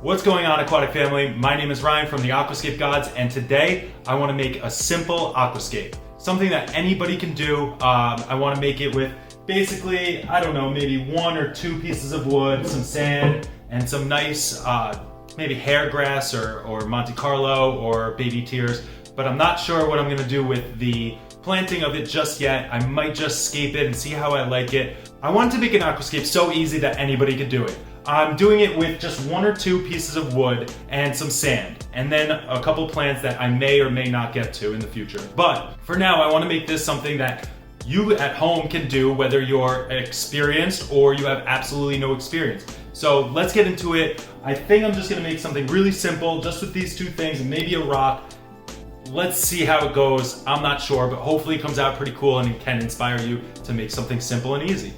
What's going on, aquatic family? My name is Ryan from the Aquascape Gods, and today I want to make a simple aquascape. Something that anybody can do. I want to make it with basically, I don't know, maybe 1 or 2 pieces of wood, some sand, and some nice maybe hair grass or Monte Carlo or baby tears. But I'm not sure what I'm going to do with the planting of it just yet. I might just scape it and see how I like it. I wanted to make an aquascape so easy that anybody could do it. I'm doing it with just 1 or 2 pieces of wood and some sand, and then a couple plants that I may or may not get to in the future. But for now, I want to make this something that you at home can do, whether you're experienced or you have absolutely no experience. So let's get into it. I think I'm just going to make something really simple, just with these 2 things and maybe a rock. Let's see how it goes. I'm not sure, but hopefully it comes out pretty cool and it can inspire you to make something simple and easy.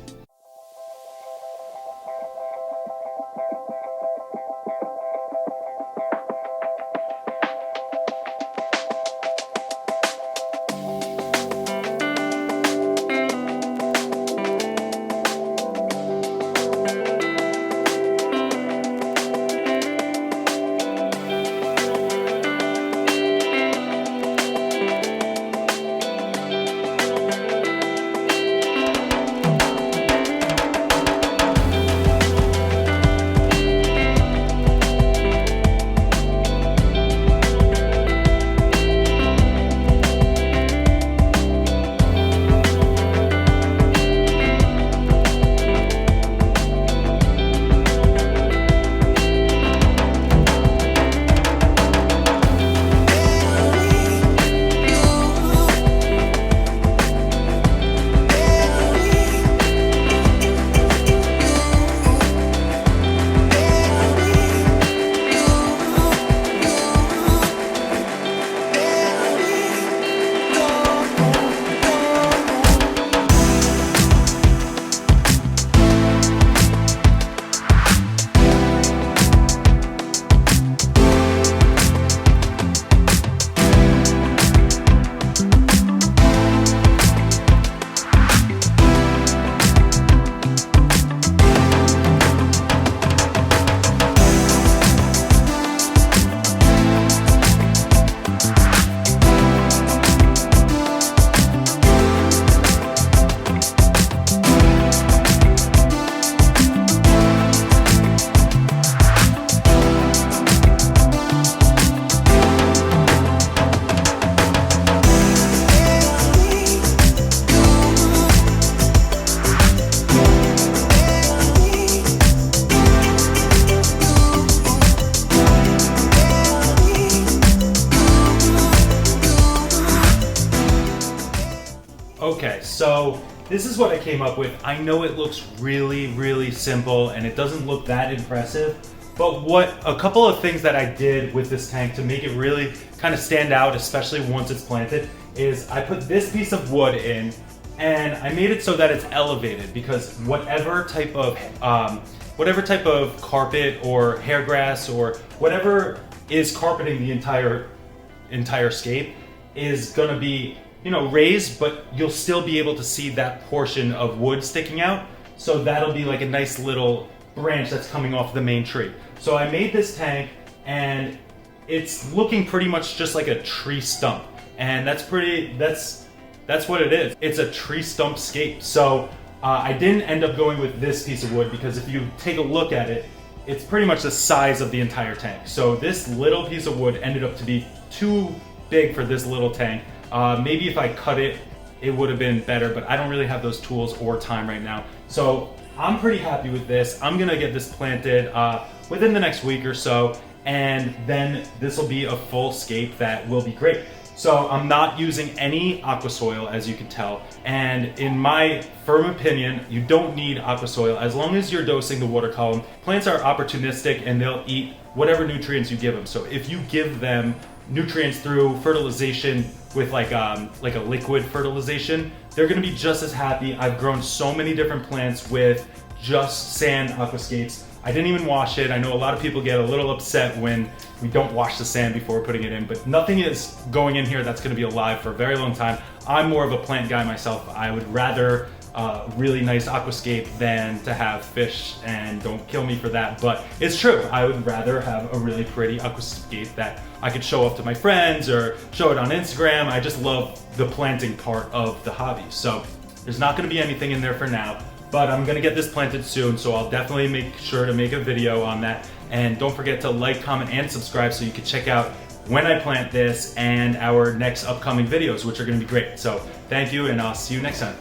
Okay, so this is what I came up with. I know it looks really simple and it doesn't look that impressive, but a couple of things that I did with this tank to make it really kind of stand out, especially once it's planted, is I put this piece of wood in and I made it so that it's elevated, because whatever type of carpet or hair grass or whatever is carpeting the entire scape is gonna be, you know, raised, but you'll still be able to see that portion of wood sticking out. So that'll be like a nice little branch that's coming off the main tree. So I made this tank and it's looking pretty much just like a tree stump. And that's what it is. It's a tree stump scape. So I didn't end up going with this piece of wood because if you take a look at it, it's pretty much the size of the entire tank. So this little piece of wood ended up to be too big for this little tank. Maybe if I cut it, it would have been better, but I don't really have those tools or time right now. So I'm pretty happy with this. I'm gonna get this planted within the next week or so, and then this will be a full scape that will be great. So I'm not using any aqua soil, as you can tell, and in my firm opinion, you don't need aqua soil as long as you're dosing the water column. Plants are opportunistic and they'll eat whatever nutrients you give them. So if you give them nutrients through fertilization with like a liquid fertilization, they're gonna be just as happy. I've grown so many different plants with just sand aquascapes. I didn't even wash it. I know a lot of people get a little upset when we don't wash the sand before putting it in, but nothing is going in here that's gonna be alive for a very long time. I'm more of a plant guy myself. I would rather really nice aquascape than to have fish, and don't kill me for that, but it's true. I would rather have a really pretty aquascape that I could show off to my friends or show it on Instagram. I just love the planting part of the hobby. So there's not gonna be anything in there for now, but I'm gonna get this planted soon, so I'll definitely make sure to make a video on that. And don't forget to like, comment, and subscribe so you can check out when I plant this and our next upcoming videos, which are gonna be great. So thank you, and I'll see you next time.